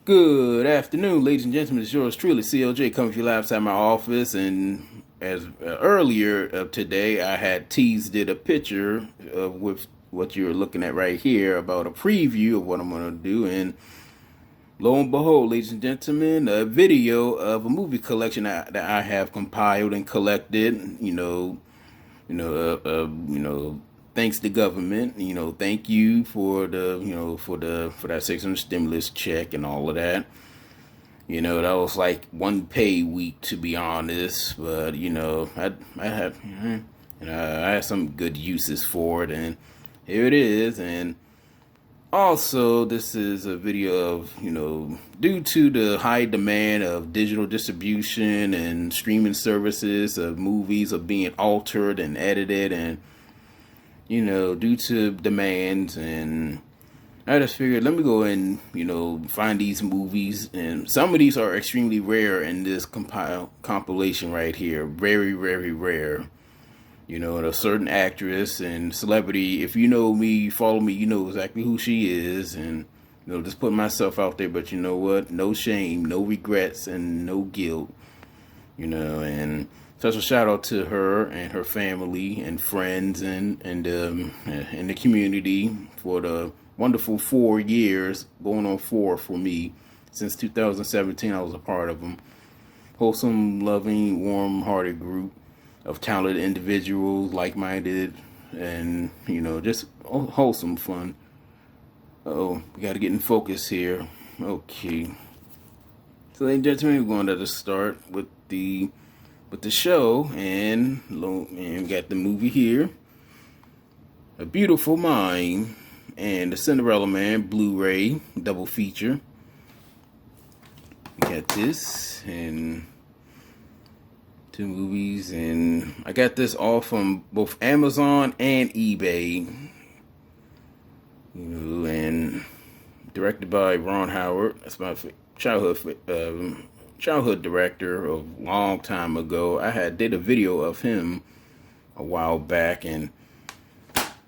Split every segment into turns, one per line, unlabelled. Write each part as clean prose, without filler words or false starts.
Good afternoon, ladies and gentlemen. It's yours truly, CLJ, coming to you live outside my office. And as earlier today, I had teased it a picture with what you're looking at right here about a preview of what I'm going to do. And lo and behold, ladies and gentlemen, a video of a movie collection that I have compiled and collected. Thanks to government. Thank you for for that 600 stimulus check and all of that. That was like one pay week, to be honest. But I had some good uses for it, and here it is. And also, this is a video of due to the high demand of digital distribution and streaming services of movies are being altered and edited, and due to demands, and I just figured let me go and find these movies, and some of these are extremely rare in this compilation right here, very very rare. A certain actress and celebrity, if you know me, follow me, you know exactly who she is, and just put myself out there. But you know what? No shame, no regrets, and no guilt. And special shout out to her and her family and friends and the community for the wonderful 4 years, going on 4 for me. Since 2017, I was a part of them. Wholesome, loving, warm-hearted group of talented individuals, like-minded, and just wholesome fun. Oh, we got to get in focus here. Okay. So, ladies and gentlemen, we're going to just start with the show, and we got the movie here, A Beautiful Mind, and The Cinderella Man Blu-ray double feature. We got this and 2 movies, and I got this all from both Amazon and eBay. And directed by Ron Howard. That's my childhood director of a long time ago. I did a video of him a while back, and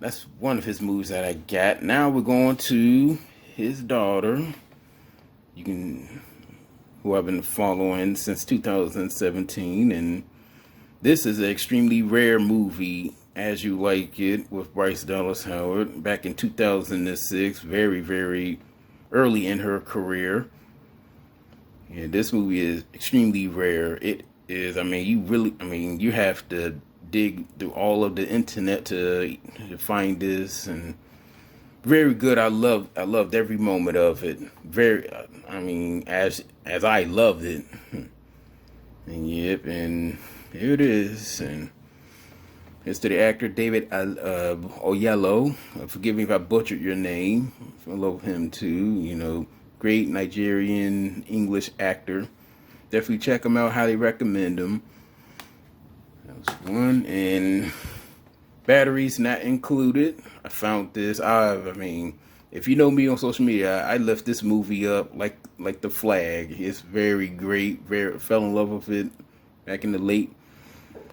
that's one of his movies that I got. Now we're going to his daughter, who I've been following since 2017, and this is an extremely rare movie, As You Like It, with Bryce Dallas Howard, back in 2006, very, very early in her career. And this movie is extremely rare. It is, you have to dig through all of the internet to find this, and very good. I loved every moment of it. Very, as I loved it. And yep, and here it is. And it's to the actor David Oyelowo. Forgive me if I butchered your name. I love him too. Great Nigerian English actor. Definitely check him out. Highly recommend him. That was one. And batteries not included. I found this. If you know me on social media, I lift this movie up like the flag. It's very great. Fell in love with it back in the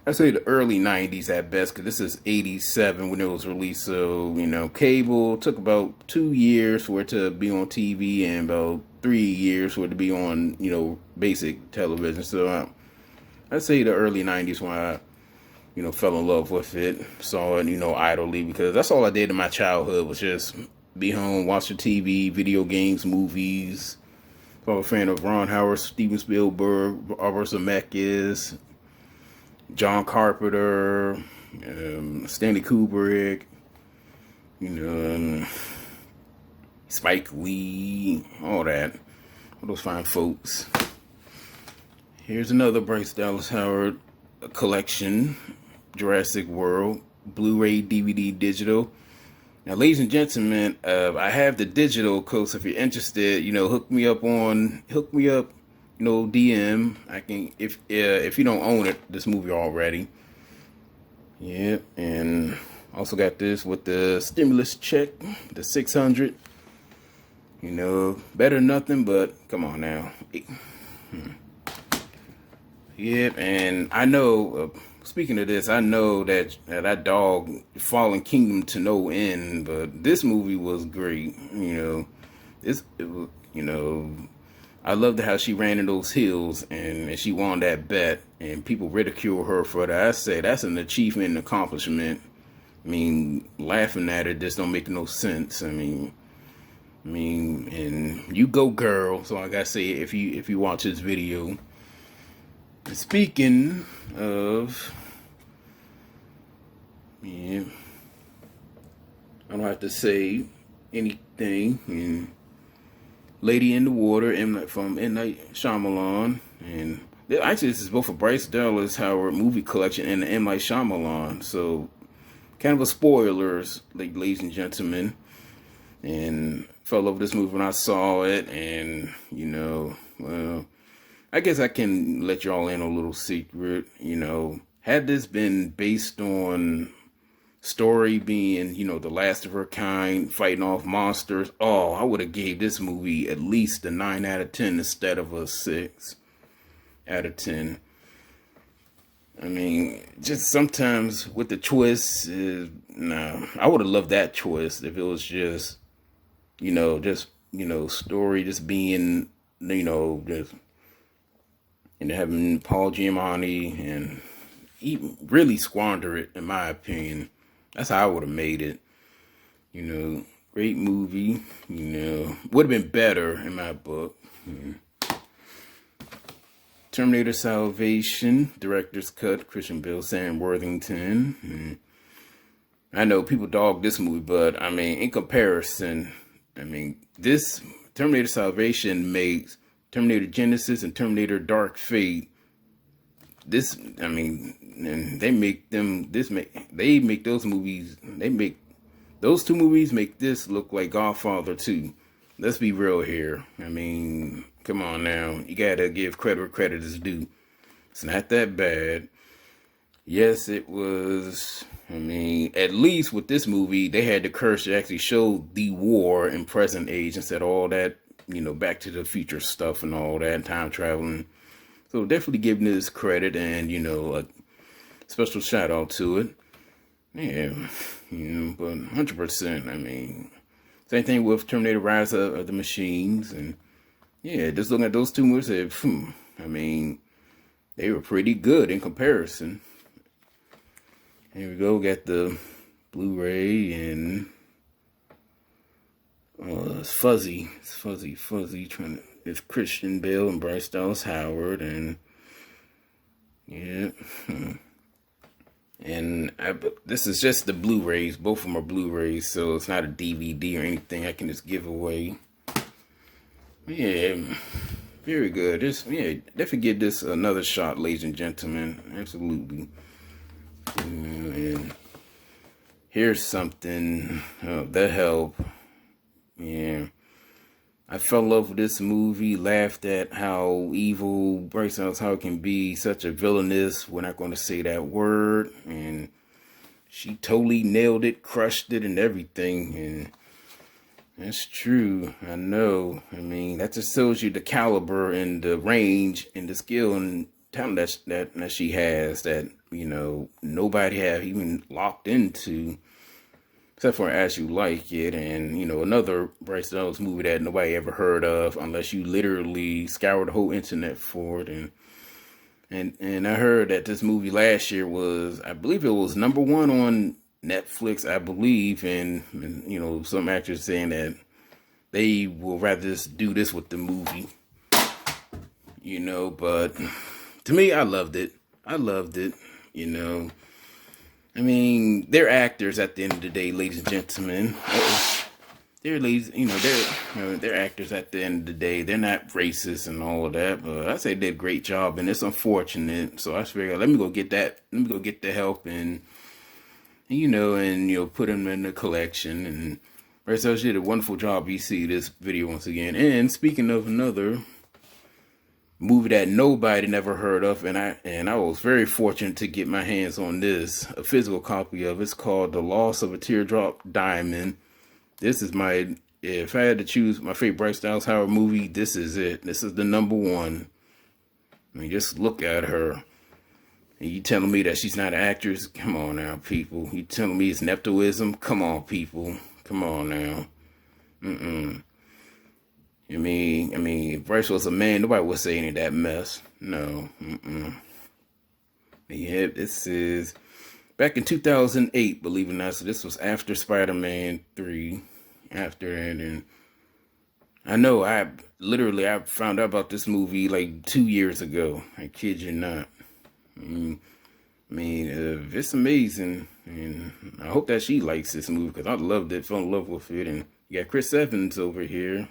I'd say the early 90s at best, because this is 87 when it was released. So, cable took about 2 years for it to be on TV, and about 3 years for it to be on, basic television. So, I'd say the early 90s when I, fell in love with it, saw it, idly, because that's all I did in my childhood was just be home, watch the TV, video games, movies. I'm a fan of Ron Howard, Steven Spielberg, Robert Zemeckis, John Carpenter, Stanley Kubrick, Spike Lee, all those fine folks. Here's another Bryce Dallas Howard collection, Jurassic World, Blu-ray, DVD, digital. Now, ladies and gentlemen, I have the digital code, so if you're interested, hook me up, DM. I can, if you don't own it, this movie already. Yep, and also got this with the stimulus check, the 600. Better than nothing, but come on now. Yep, and I know, speaking of this, I know that dog Fallen Kingdom to no end, but this movie was great. It was, I loved how she ran in those hills and she won that bet, and people ridicule her for that. I say that's an achievement and accomplishment. I mean, laughing at it just don't make no sense. And you go, girl. So I gotta say, if you watch this video. Speaking of, yeah, I don't have to say anything. And Lady in the Water, from M. Night Shyamalan, and actually this is both a Bryce Dallas Howard movie collection and the M. Night Shyamalan. So, kind of a spoilers, like, ladies and gentlemen. And fell over this movie when I saw it, and well, I guess I can let y'all in a little secret. Had this been based on story being, the last of her kind, fighting off monsters, I would have gave this movie at least a 9 out of 10 instead of a 6 out of 10. I mean, just sometimes with the twist, no, I would have loved that twist if it was just, story just being, just, having Paul Giamatti, and he really squander it, in my opinion. That's how I would have made it. Great movie. Would have been better in my book. Terminator Salvation, director's cut, Christian Bale, Sam Worthington. I know people dog this movie, but I mean, in comparison, this Terminator Salvation makes Terminator Genesis and Terminator Dark Fate. And they make those movies. Those two movies make this look like Godfather 2. Let's be real here. Come on now. You gotta give credit where credit is due. It's not that bad. Yes, it was. At least with this movie, they had the courage to actually show the war in present age instead of all that, Back to the Future stuff and all that, time traveling. So definitely giving this credit and, a special shout out to it. Yeah, but 100%. Same thing with Terminator Rise of the Machines. And yeah, just looking at those two movies, they were pretty good in comparison. Here we go, got the Blu-ray, and it's fuzzy. It's Christian Bale and Bryce Dallas Howard, and yeah. And this is just the Blu-rays. Both of them are Blu-rays, so it's not a DVD or anything I can just give away. Yeah, very good. Definitely give this another shot, ladies and gentlemen. Absolutely. And here's something. The Help. Yeah. I fell in love with this movie, laughed at how evil Bryce Dallas Howard can be, such a villainous, we're not going to say that word, and she totally nailed it, crushed it, and everything, and that's true, I know. That just shows you the caliber and the range and the skill and talent that she has that, nobody have even locked into. Except for As You Like It, and, another Bryce Dallas movie that nobody ever heard of unless you literally scour the whole internet for it. And I heard that this movie last year was, I believe it was #1 on Netflix, I believe, and some actors saying that they will rather just do this with the movie. But to me, I loved it. They're actors at the end of the day, ladies and gentlemen. They're actors at the end of the day. They're not racist and all of that, but I say they did a great job, and it's unfortunate. So I figured, let me go get the help, and put them in the collection. And Bryce Dallas did a wonderful job. You see this video once again. And speaking of another movie that nobody never heard of, and I was very fortunate to get my hands on this, a physical copy of it. It's called The Loss of a Teardrop Diamond. This is if I had to choose my favorite Bryce Dallas Howard movie, this is it. This is the #1. Just look at her. And you telling me that she's not an actress? Come on now, people. You telling me it's nepotism? Come on, people. Come on now. If Bryce was a man, nobody would say any of that mess. No. Yeah, this is back in 2008, believe it or not. So this was after Spider-Man 3. After that, and I know I found out about this movie like 2 years ago. I kid you not. It's amazing, and I hope that she likes this movie because I loved it, fell in love with it, and you got Chris Evans over here.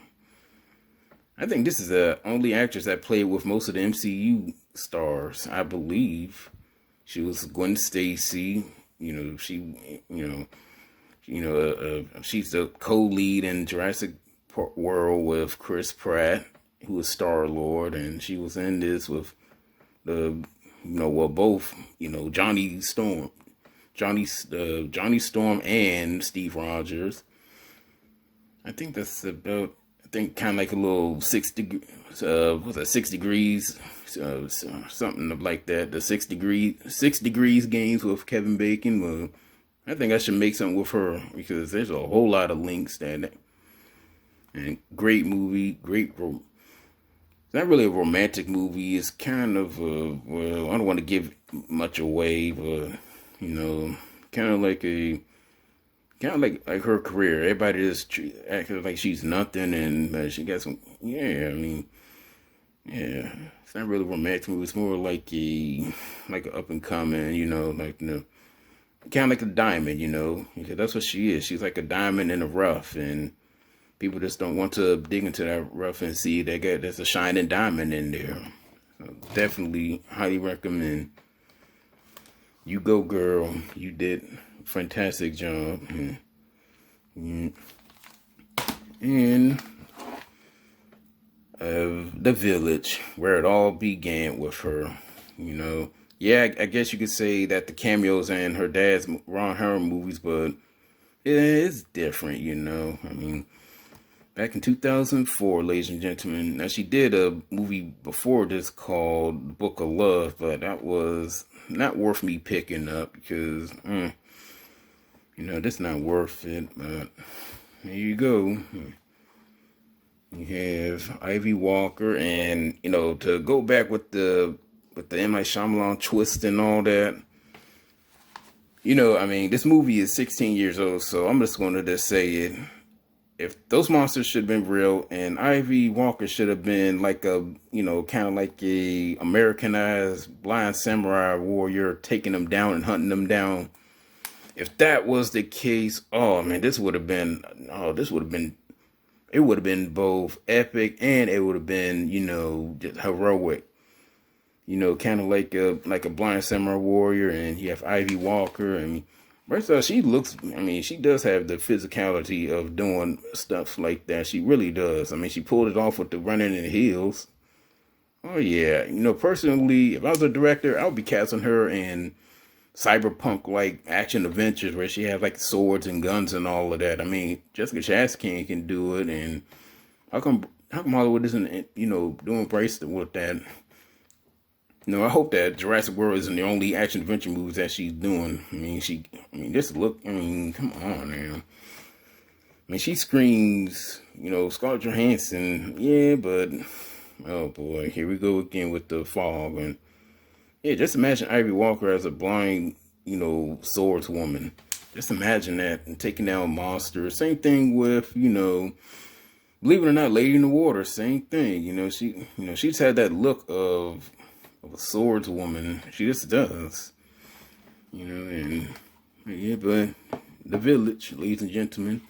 I think this is the only actress that played with most of the MCU stars, I believe. She was Gwen Stacy. She's the co-lead in Jurassic World with Chris Pratt, who was Star-Lord, and she was in this with both Johnny Storm and Steve Rogers. I think that's about. I think kind of like a little 6 degrees. Was that 6 degrees? Something like that. The 6 degrees games with Kevin Bacon. Well, I think I should make something with her because there's a whole lot of links that. And great movie, it's not really a romantic movie. It's kind of I don't want to give much away, but kind of like her career. Everybody just acting like she's nothing, and she got some. Yeah, it's not really a romantic movie. It's more like an up and coming, kind of like a diamond, because that's what she is. She's like a diamond in the rough, and people just don't want to dig into that rough and see there's a shining diamond in there. So definitely highly recommend. You go, girl. You did a fantastic job. And The Village, where it all began with her. Yeah, I guess you could say that the cameos in her dad's Ron Howard movies, but it's different, Back in 2004, ladies and gentlemen. Now, she did a movie before this called Book of Love, but that was not worth me picking up because, that's not worth it. But there you go. You have Ivy Walker, and to go back with the M. Night Shyamalan twist and all that. This movie is 16 years old, so I'm just going to just say it. If those monsters should have been real, and Ivy Walker should have been like a, kind of like a Americanized blind samurai warrior, taking them down and hunting them down. If that was the case, oh man, it would have been both epic and it would have been, just heroic. Kind of like a blind samurai warrior, and you have Ivy Walker, and first of all, she does have the physicality of doing stuff like that. She really does. She pulled it off with the running in heels. Oh, yeah. Personally, if I was a director, I would be casting her in cyberpunk-like action adventures where she has, like, swords and guns and all of that. Jessica Chastain can do it, and how come Hollywood isn't, doing Bryce with that? I hope that Jurassic World isn't the only action adventure movies that she's doing. Come on, man. She screams, Scarlett Johansson, yeah, but, oh boy, here we go again with the fog. And yeah, just imagine Ivy Walker as a blind, swordswoman. Just imagine that, and taking down monsters. Same thing with, believe it or not, Lady in the Water, same thing. She's had that look of a swordswoman. She just does. And yeah, but The Village, ladies and gentlemen.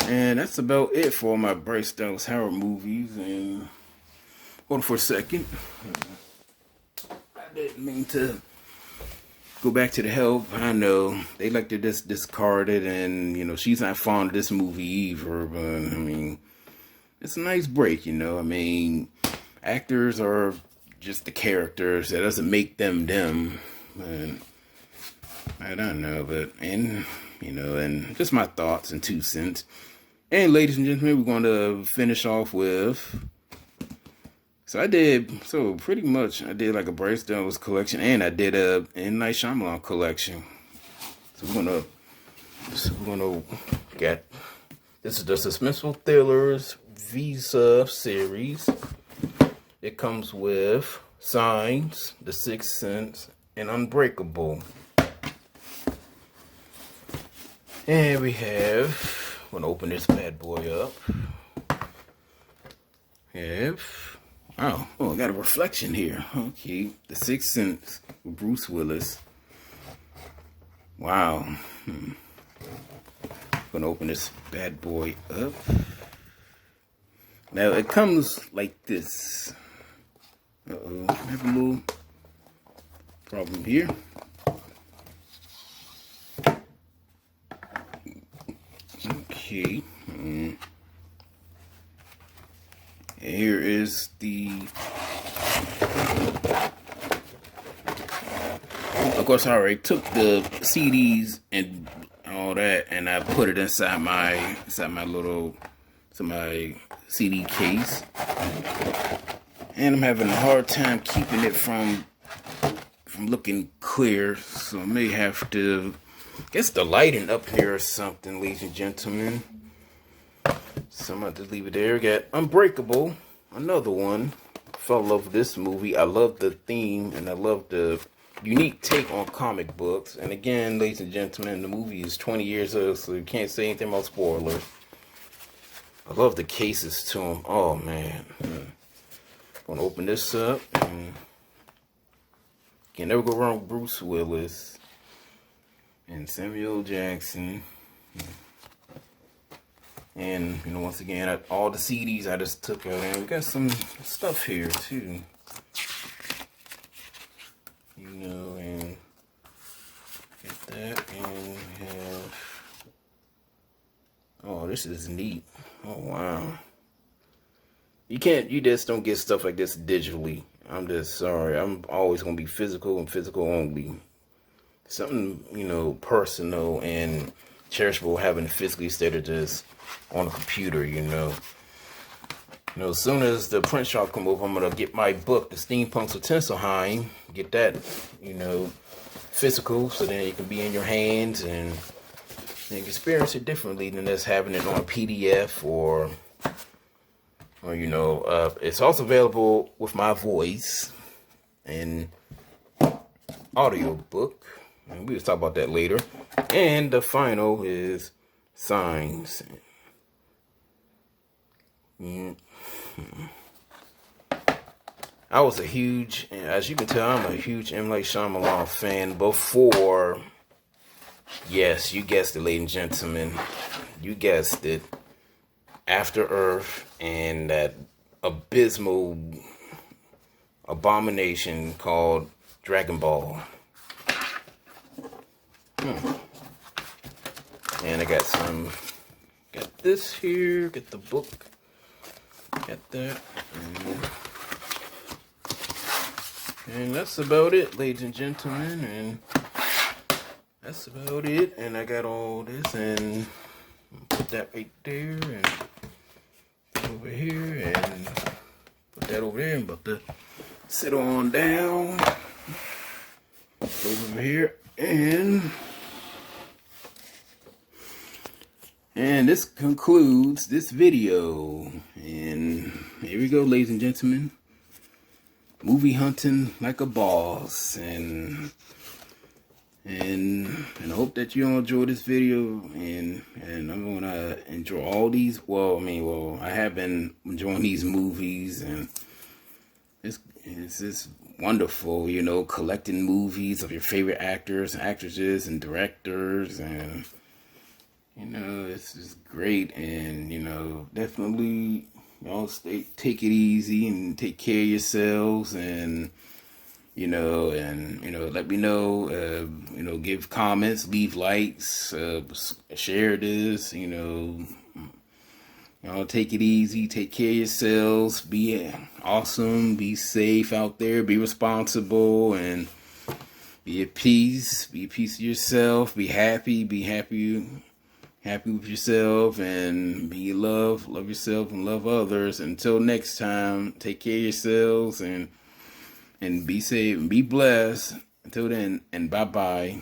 And that's about it for my Bryce Dallas Howard movies. And hold on for a second. I didn't mean to go back to the help. I know they like to just discard it, and she's not fond of this movie either. But it's a nice break. Actors are just the characters. That doesn't make them them. And I don't know, and just my thoughts and 2 cents. And ladies and gentlemen, we're going to finish off with. I did like a Bryce Dallas collection, and I did a M. Night Shyamalan collection. So we're gonna get this is the Suspenseful Thrillers Visa series. It comes with Signs, The Sixth Sense, and Unbreakable. And we have, I'm gonna open this bad boy up. Oh, I got a reflection here. Okay, The Sixth Sense with Bruce Willis. Wow. Gonna open this bad boy up. Now it comes like this. I have a little problem here. Okay. Here is the. Of course, I already took the CDs and all that, and I put it inside my CD case. And I'm having a hard time keeping it from looking clear, so I may have to guess the lighting up here or something, ladies and gentlemen. So I'm going to leave it there. We got Unbreakable, another one. Fell in love with this movie. I love the theme and I love the unique take on comic books. And again, ladies and gentlemen, the movie is 20 years old, so you can't say anything about spoilers. I love the cases to them. Oh man. I'm going to open this up. And you can never go wrong with Bruce Willis and Samuel Jackson. And, you know, once again, all the CDs I just took out, and we got some stuff here, too. You know, and get that, and we have, oh, this is neat. Oh, wow. You just don't get stuff like this digitally. I'm just sorry. I'm always going to be physical and physical only. Something, you know, personal and cherishable having physically instead of just on a computer, you know. You know, as soon as the print shop come over, I'm gonna get my book, The Steampunks of Tinselheim, get that, you know, physical, so then it can be in your hands and experience it differently than just having it on a PDF or you know, it's also available with my voice and audio book, and we'll talk about that later. And the final is Signs. I was a huge, as you can tell, I'm a huge M. Night Shyamalan fan before, yes, you guessed it, ladies and gentlemen, you guessed it, After Earth and that abysmal abomination called Dragon Ball. And I got this here, get the book, got that, and that's about it, ladies and gentlemen, and that's about it. And I got all this, and put that right there, and over here, and put that over there. I'm about to sit on down over here, and this concludes this video. And here we go, ladies and gentlemen. Movie hunting like a boss. And I hope that you all enjoy this video. And I'm gonna enjoy all these. I have been enjoying these movies, and it's just wonderful, you know, collecting movies of your favorite actors, actresses, and directors, and you know, it's just great. And you know, definitely, you know, take it easy and take care of yourselves, and you know, let me know, you know, give comments, leave likes, share this, you know, take it easy, take care of yourselves, be awesome, be safe out there, be responsible, and be at peace, of yourself, be happy with yourself, and be love yourself and love others. Until next time, take care of yourselves, and be safe and be blessed. Until then, and bye-bye.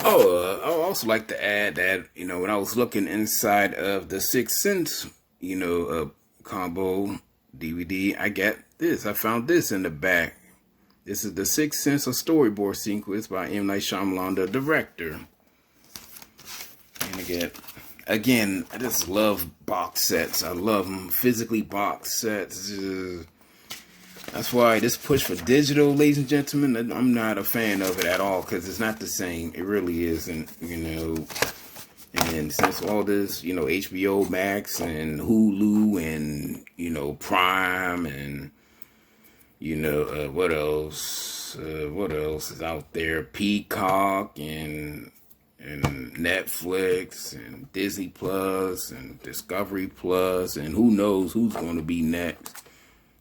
Oh, I would also like to add that, when I was looking inside of the Sixth Sense, combo DVD, I got this. I found this in the back. This is the Sixth Sense, a storyboard sequence by M. Night Shyamalan, the director. And again, I just love box sets. I love them, physically box sets. That's why this push for digital, ladies and gentlemen, I'm not a fan of it at all, because it's not the same. It really isn't, And since all this, HBO Max and Hulu and, Prime and, what else? What else is out there? Peacock and Netflix and Disney Plus and Discovery Plus and who knows who's going to be next.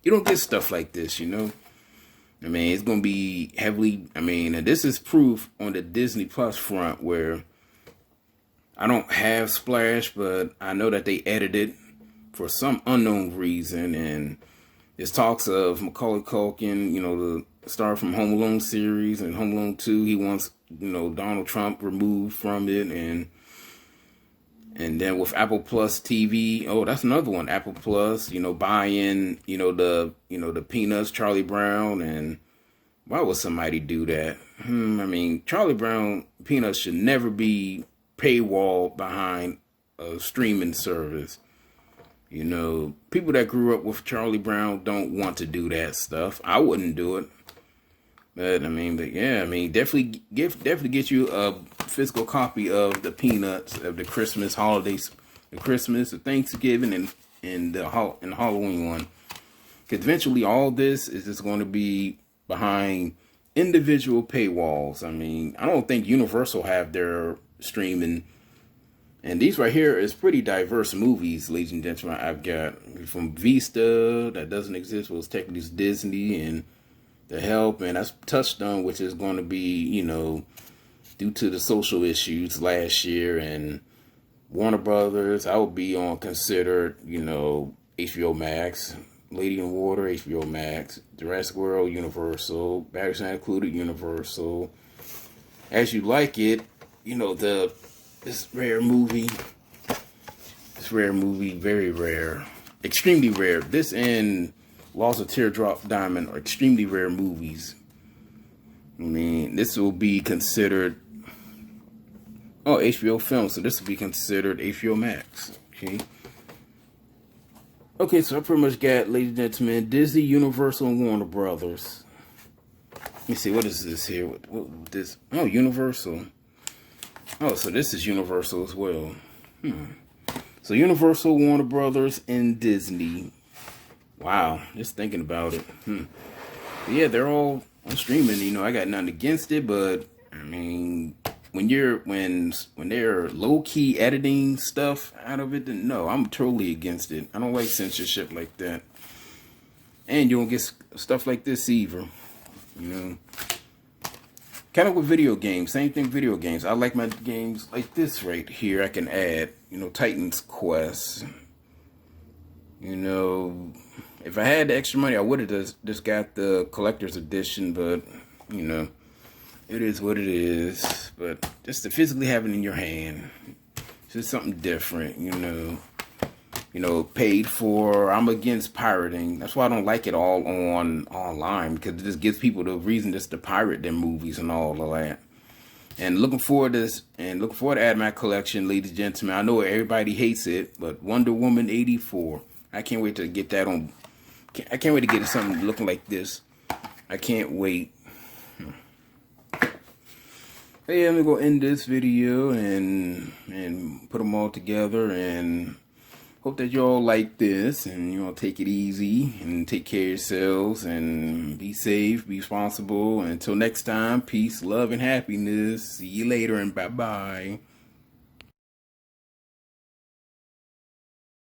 You don't get stuff like this, it's going to be heavily, and this is proof on the Disney Plus front where I don't have Splash, but I know that they edited for some unknown reason, and there's talks of Macaulay Culkin, the star from Home Alone series and Home Alone 2, he wants, Donald Trump removed from it, and then with Apple Plus TV, oh, that's another one. Apple Plus, buy in, the Peanuts, Charlie Brown, and why would somebody do that? Charlie Brown, Peanuts should never be paywall behind a streaming service. People that grew up with Charlie Brown don't want to do that stuff. I wouldn't do it. But definitely get you a physical copy of the Peanuts, of the Christmas holidays, the Christmas, the Thanksgiving, and the Halloween one. Because eventually all this is just going to be behind individual paywalls. I don't think Universal have their streaming. And these right here is pretty diverse movies, ladies and gentlemen. I've got from Vista, that doesn't exist, was technically Disney, and The Help, and that's touched on, which is going to be, due to the social issues last year, and Warner Brothers, I would be on considered, HBO Max, Lady in Water, HBO Max, Jurassic World, Universal, Battery Sound Included, Universal. As You Like It, this rare movie, very rare, extremely rare. This and Lost of Teardrop Diamond are extremely rare movies. This will be considered, HBO film, so this will be considered HBO Max, Okay, so I pretty much got, ladies and gentlemen, Disney, Universal, and Warner Brothers. Let me see, what is this here? What this? Oh, Universal. Oh, so this is Universal as well. So Universal, Warner Brothers, and Disney. Wow, just thinking about it. Yeah, they're all on streaming. I got nothing against it, but when they're low key editing stuff out of it, then no, I'm totally against it. I don't like censorship like that, and you don't get stuff like this either. Kind of with video games, same thing. Video games, I like my games like this right here. I can add, Titan's Quest. If I had the extra money, I would have just got the collector's edition, but, it is what it is. But just to physically have it in your hand, it's just something different, paid for. I'm against pirating. That's why I don't like it all online, because it just gives people the reason just to pirate their movies and all of that. And looking forward to add my collection, ladies and gentlemen. I know everybody hates it, but Wonder Woman 84. I can't wait to get that on. I can't wait to get something looking like this. I can't wait. Hey, I'm gonna end this video and put them all together, and hope that you all like this, and take it easy and take care of yourselves and be safe, be responsible. Until next time, peace, love, and happiness. See you later, and bye-bye.